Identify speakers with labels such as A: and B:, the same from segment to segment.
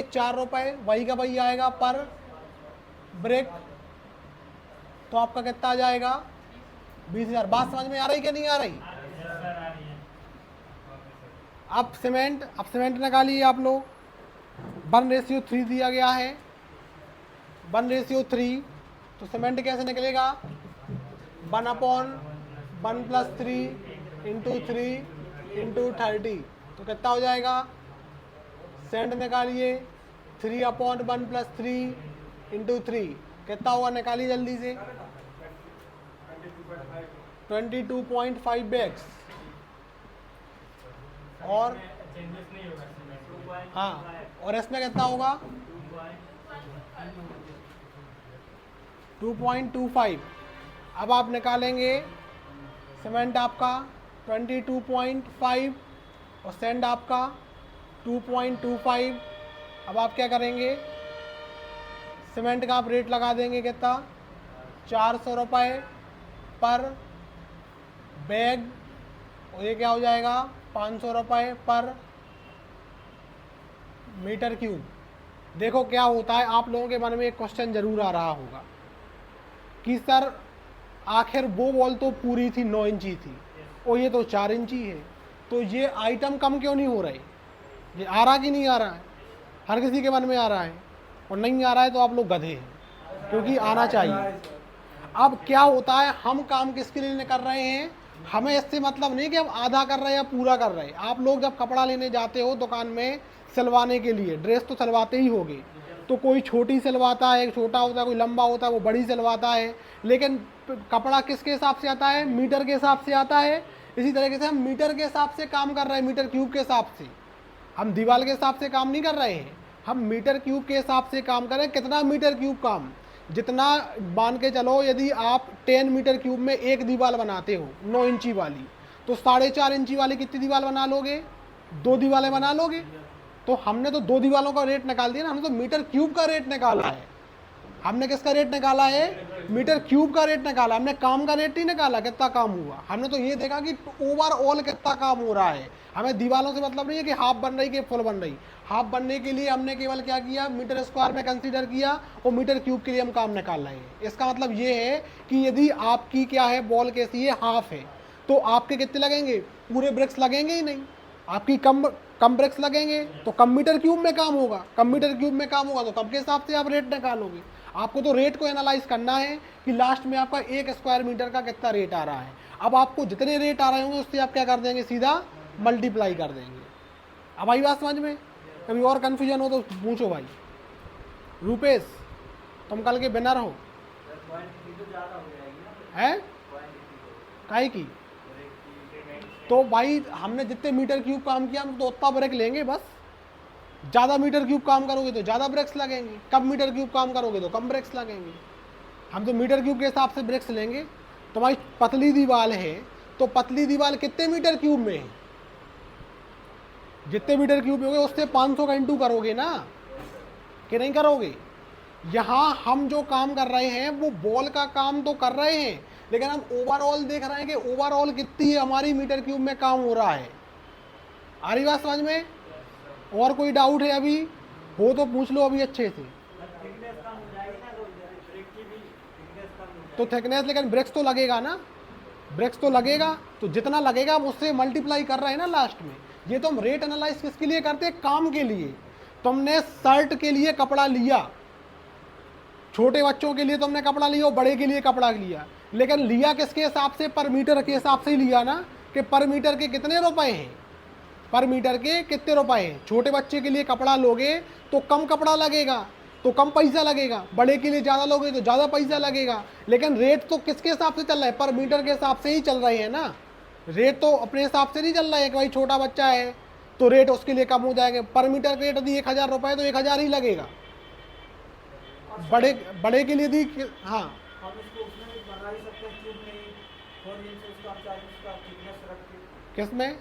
A: ₹4 वही का वही आएगा पर ब्रेक। तो आपका कितना आ जाएगा 20,000। बात समझ में आ रही कि नहीं आ रही? अब सीमेंट निकालिए आप लोग। 1:3 दिया गया है, 1:3। तो सीमेंट कैसे निकलेगा? 1/1 + 3 × 3 × 30। तो कितना हो जाएगा? सेंट निकालिए। 3/1 + 3 × 3 कितना होगा? निकालिए जल्दी से। 22.5 बैग्स। और हाँ, और इसमें कितना होगा? 2.25। अब आप निकालेंगे सीमेंट आपका 22.5 और सैंड आपका 2.25। अब आप क्या करेंगे? सीमेंट का आप रेट लगा देंगे कितना? ₹400 पर बैग। और ये क्या हो जाएगा? ₹500 पर मीटर क्यूब। देखो क्या होता है, आप लोगों के मन में एक क्वेश्चन जरूर आ रहा होगा कि सर आखिर वो बॉल तो पूरी थी 9 इंची थी और ये तो 4 इंची है, तो ये आइटम कम क्यों नहीं हो रहे? ये आ रहा कि नहीं आ रहा है? हर किसी के मन में आ रहा है, और नहीं आ रहा है तो आप लोग गधे हैं, क्योंकि आना चाहिए। अब क्या होता है, हम काम किसके लिए कर रहे हैं? हमें इससे मतलब नहीं कि हम आधा कर रहे हैं या पूरा कर रहे हैं। आप लोग जब कपड़ा लेने जाते हो दुकान में सिलवाने के लिए, ड्रेस तो सिलवाते ही होगे, तो कोई छोटी सिलवाता है, छोटा होता है, कोई लंबा होता है, वो बड़ी सिलवाता है, लेकिन कपड़ा किसके हिसाब से आता है? मीटर के हिसाब से आता है। इसी तरीके से हम मीटर के हिसाब से काम कर रहे हैं, मीटर क्यूब के हिसाब से। हम दीवार के हिसाब से काम नहीं कर रहे हैं, हम मीटर क्यूब के हिसाब से काम कर रहे हैं। कितना मीटर क्यूब काम? जितना मान के चलो, यदि आप 10 मीटर क्यूब में एक दीवार बनाते हो 9 इंची वाली, तो 4.5 इंची वाली कितनी दीवार बना लोगे? 2 दीवारें बना लोगे। तो हमने तो 2 दीवारों का रेट निकाल दिया ना, हमने तो मीटर क्यूब का रेट निकाला है। हमने किसका रेट निकाला है? मीटर क्यूब का रेट निकाला। हमने काम का रेट नहीं निकाला कितना काम हुआ। हमने तो ये देखा कि ओवरऑल कितना काम हो रहा है। हमें दीवारों से मतलब नहीं है कि हाफ बन रही कि फुल बन रही। हाफ बनने के लिए हमने केवल क्या किया? मीटर स्क्वायर में कंसीडर किया, और मीटर क्यूब के लिए हम काम निकाल रहे हैं। इसका मतलब ये है कि यदि आपकी क्या है, बॉल कैसी है, हाफ है, तो आपके कितने लगेंगे? पूरे ब्रिक्स लगेंगे ही नहीं। आपकी कम ब्रिक्स लगेंगे तो कम मीटर क्यूब में काम होगा। कम मीटर क्यूब में काम होगा तो कम के हिसाब से आप रेट निकालोगे। आपको तो रेट को एनालाइज करना है कि लास्ट में आपका 1 स्क्वायर मीटर का कितना रेट आ रहा है। अब आपको जितने रेट आ रहे होंगे उससे आप क्या कर देंगे? सीधा मल्टीप्लाई कर देंगे। अब आई बात समझ में? कभी और कन्फ्यूजन हो तो पूछो भाई। रूपेश, तुम कल के विनर हो। है काहे की? तो भाई हमने जितने मीटर क्यूब काम किया हम तो उतना ब्रेक लेंगे बस। ज़्यादा मीटर क्यूब काम करोगे तो ज़्यादा ब्रेक्स लगेंगे, कम मीटर क्यूब काम करोगे तो कम ब्रेक्स लगेंगे। हम तो मीटर क्यूब के हिसाब से ब्रेक्स लेंगे। तुम्हारी पतली दीवार है तो पतली दीवार कितने मीटर क्यूब में है? जितने मीटर क्यूब में होगे उससे 500 का इंटू करोगे ना, कि नहीं करोगे? यहाँ हम जो काम कर रहे हैं वो बॉल का काम तो कर रहे हैं, लेकिन हम ओवरऑल देख रहे हैं कि ओवरऑल कितनी हमारी मीटर क्यूब में काम हो रहा है। आ रही बात समझ में? और कोई डाउट है अभी हो तो पूछ लो अभी अच्छे से। तो थिकनेस, लेकिन ब्रेक्स तो लगेगा ना, ब्रेक्स तो लगेगा, तो जितना लगेगा हम उससे मल्टीप्लाई कर रहे हैं ना लास्ट में। ये तो हम रेट एनालाइज किसके लिए करते हैं? काम के लिए। तुमने शर्ट के लिए कपड़ा लिया, छोटे बच्चों के लिए तुमने कपड़ा लिया और बड़े के लिए कपड़ा लिया, लेकिन लिया किसके हिसाब से? पर मीटर के हिसाब से ही लिया ना, कि पर मीटर के कितने रुपए हैं, पर मीटर के कितने रुपए हैं। छोटे बच्चे के लिए कपड़ा लोगे तो कम कपड़ा लगेगा, तो कम पैसा लगेगा। बड़े के लिए ज़्यादा लोगे तो ज़्यादा पैसा लगेगा। लेकिन रेट तो किसके हिसाब से चल रहा है? पर मीटर के हिसाब से ही चल रहे हैं ना। रेट तो अपने हिसाब से नहीं चल रहा है कि भाई छोटा बच्चा है तो रेट उसके लिए कम हो जाएगा। पर मीटर का रेट यदि 1000 रुपये तो 1000 ही लगेगा। बड़े के लिए दी, हाँ, किसमें?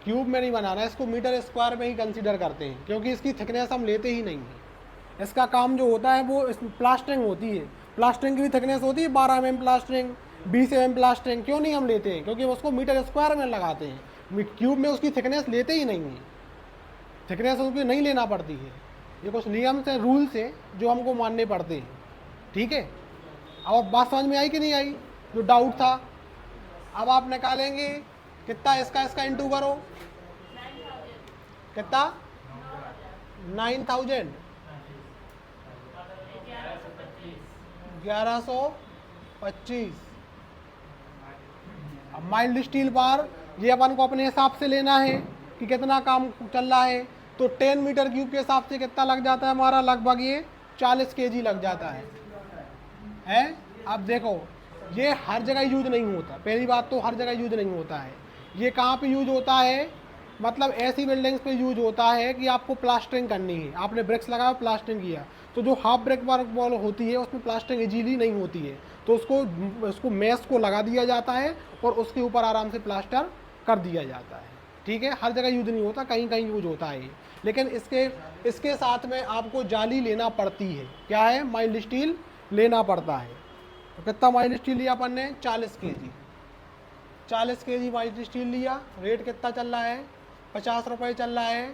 A: क्यूब में नहीं बनाना है इसको, मीटर स्क्वायर में ही कंसीडर करते हैं, क्योंकि इसकी थिकनेस हम लेते ही नहीं हैं। इसका काम जो होता है वो प्लास्टरिंग होती है। प्लास्टरिंग की भी थिकनेस होती है 12 mm प्लास्टरिंग, 20 mm प्लास्टरिंग। क्यों नहीं हम लेते हैं? क्योंकि उसको मीटर स्क्वायर में लगाते हैं, क्यूब में उसकी थिकनेस लेते ही नहीं है। थिकनेस उसकी नहीं लेना पड़ती है। ये कुछ नियम्स हैं, रूल्स हैं जो हमको मानने पड़ते हैं, ठीक है। और बात समझ में आई कि नहीं आई, जो डाउट था। अब आप निकालेंगे कितना, इसका इंटू करो, कितना 9000, 1125। अब माइल्ड स्टील बार ये अपन को अपने हिसाब से लेना है कि कितना काम चल रहा है। तो 10 मीटर क्यूब के हिसाब से कितना लग जाता है हमारा, लगभग ये 40 kg लग जाता है। अब देखो ये हर जगह यूज नहीं होता, पहली बात तो हर जगह यूज नहीं होता है। ये कहाँ पे यूज होता है, मतलब ऐसी बिल्डिंग्स पे यूज होता है कि आपको प्लास्टरिंग करनी है, आपने ब्रिक्स लगाया प्लास्टरिंग किया, तो जो हाफ ब्रिक वॉल होती है उसमें प्लास्टरिंग इजीली नहीं होती है, तो उसको मेस को लगा दिया जाता है और उसके ऊपर आराम से प्लास्टर कर दिया जाता है, ठीक है। हर जगह यूज नहीं होता, कहीं कहीं यूज होता है। लेकिन इसके साथ में आपको जाली लेना पड़ती है, क्या है, माइल्ड स्टील लेना पड़ता है। तो कितना माइल्ड स्टील लिया अपन ने, 40 kg, 40 kg माइल्ड स्टील लिया। रेट कितना चल रहा है, 50 रुपये चल रहा है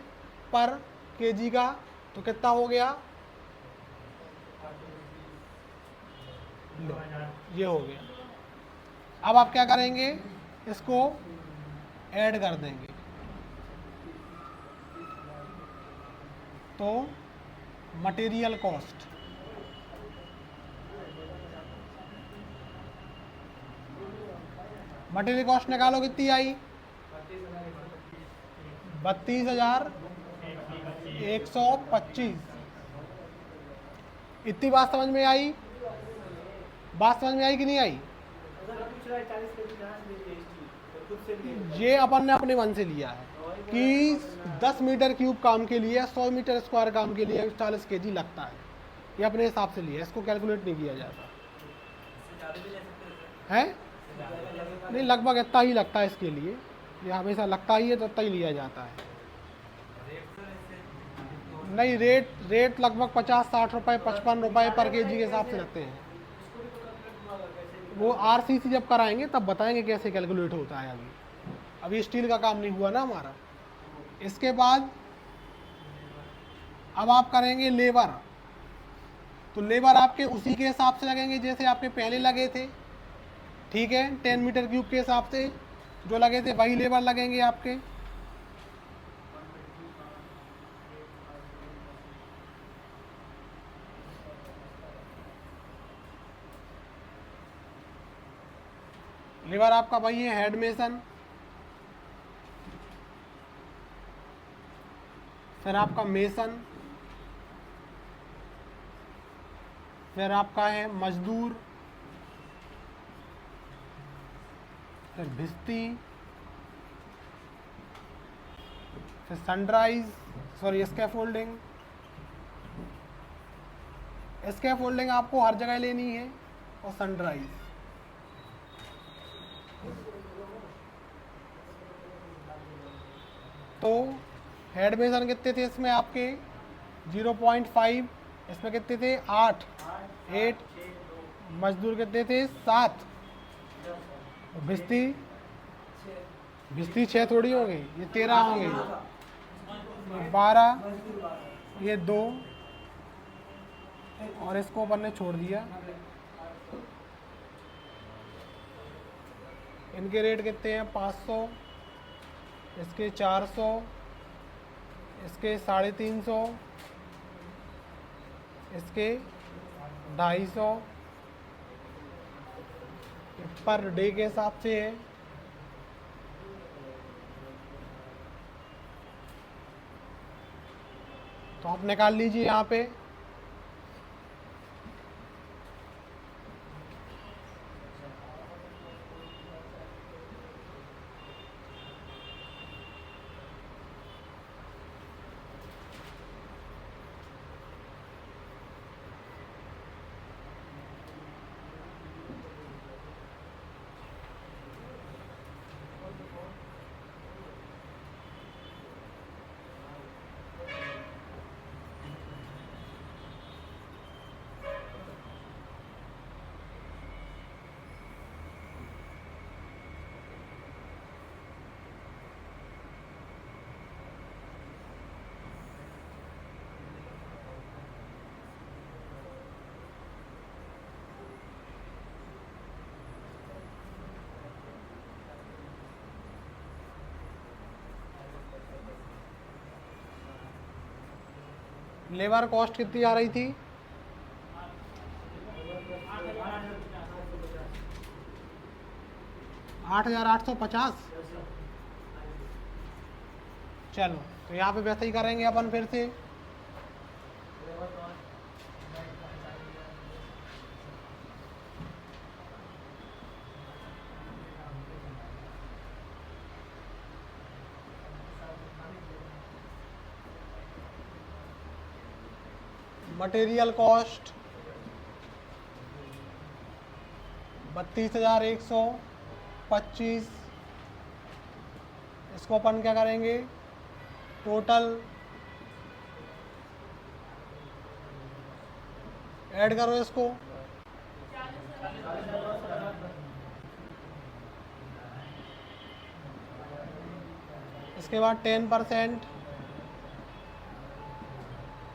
A: पर केजी का। तो कितना हो गया, लो ये हो गया। अब आप क्या करेंगे, इसको ऐड कर देंगे, तो मटेरियल कॉस्ट, मटेरियल कॉस्ट निकालो कितनी आई, 32,125। इतनी बात समझ में आई, बात समझ में आई कि नहीं आई। ये अपन ने अपने मन से लिया है कि 10 मीटर क्यूब काम के लिए, 100 मीटर स्क्वायर काम के लिए 40 kg लगता है। ये अपने हिसाब से लिया, इसको कैलकुलेट नहीं किया जाता है। नहीं, लगभग इतना ही लगता है इसके लिए, ये हमेशा लगता ही है, तो इतना ही लिया जाता है। नहीं, रेट लगभग 50-60 रुपये, 55 रुपये पर केजी के हिसाब से लगते हैं। वो आरसीसी जब कराएंगे तब बताएंगे कैसे कैलकुलेट होता है। अभी स्टील का काम नहीं हुआ ना हमारा। इसके बाद अब आप करेंगे लेबर, तो लेबर आपके उसी के हिसाब से लगेंगे जैसे आपके पहले लगे थे, ठीक है। 10 मीटर क्यूब के हिसाब से जो लगे थे वही लेबर लगेंगे आपके। लेबर आपका वही है, हेड मेसन, फिर आपका मेसन, फिर आपका है मजदूर, फिर भिस्ती, फिर सनराइज, सॉरी स्कैफोल्डिंग। स्कैफोल्डिंग आपको हर जगह लेनी है, और सनराइज। तो हेड मेसन कितने थे इसमें आपके, 0.5, इसमें कितने थे 8, मजदूर कितने थे 7, भिस्ती 6 थोड़ी होंगे, ये 13 होंगे, 12, ये 2, और इसको अपन ने छोड़ दिया। इनके रेट कितने हैं, 500, इसके 400, इसके 350, इसके 250 पर डे के हिसाब से है। तो आप निकाल लीजिए यहाँ पे। लेबर कॉस्ट कितनी आ रही थी? 8,850। चलो तो यहाँ पे वैसे ही करेंगे अपन फिर से। Material cost 32,125। इसको अपन क्या करेंगे, टोटल ऐड करो इसको। इसके बाद 10%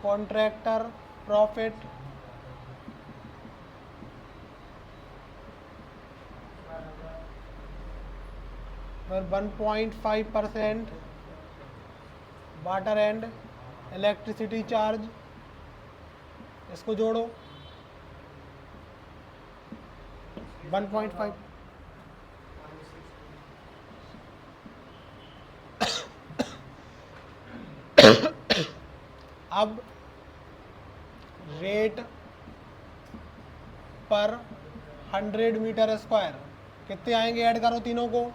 A: कॉन्ट्रैक्टर प्रॉफिट, फिर 1.5% वाटर एंड इलेक्ट्रिसिटी चार्ज, इसको जोड़ो 1.5। अब रेट पर 100 मीटर स्क्वायर कितने आएंगे, ऐड करो तीनों को।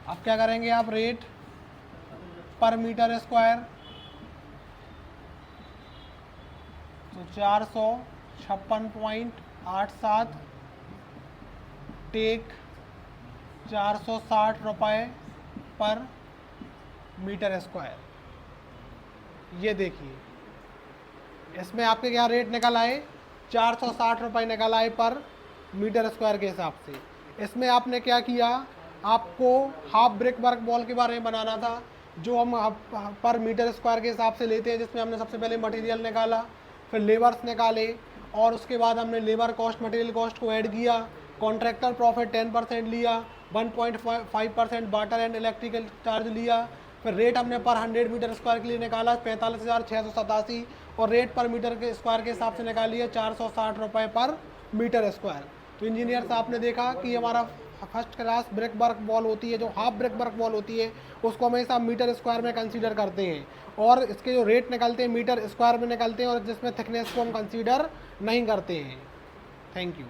A: अब क्या करेंगे आप, रेट पर मीटर स्क्वायर, तो 456.87 टेक 460 रुपये पर मीटर स्क्वायर। ये देखिए इसमें आपके क्या रेट निकल आए, 460 रुपये निकल आए पर मीटर स्क्वायर के हिसाब से। इसमें आपने क्या किया, आपको हाफ ब्रिक वर्क वॉल के बारे में बनाना था, जो हम पर मीटर स्क्वायर के हिसाब से लेते हैं, जिसमें हमने सबसे पहले मटेरियल निकाला, फिर लेबर्स निकाले, और उसके बाद हमने लेबर कॉस्ट मटेरियल कॉस्ट को ऐड किया, कॉन्ट्रैक्टर प्रॉफिट 10% लिया, 1.5% वाटर एंड इलेक्ट्रिकल चार्ज लिया, फिर रेट हमने पर 100 मीटर स्क्वायर के लिए निकाला 45,687, और रेट पर मीटर के स्क्वायर के हिसाब से निकाली है 460 रुपये पर मीटर स्क्वायर। तो इंजीनियर साहब ने देखा कि हमारा first class brick work wall होती है, जो हाफ ब्रिक वर्क वॉल होती है, उसको हमेशा मीटर स्क्वायर में कंसीडर करते हैं, और इसके जो रेट निकलते हैं मीटर स्क्वायर में निकलते हैं, और जिसमें थिकनेस को हम कंसीडर नहीं करते हैं। Thank you.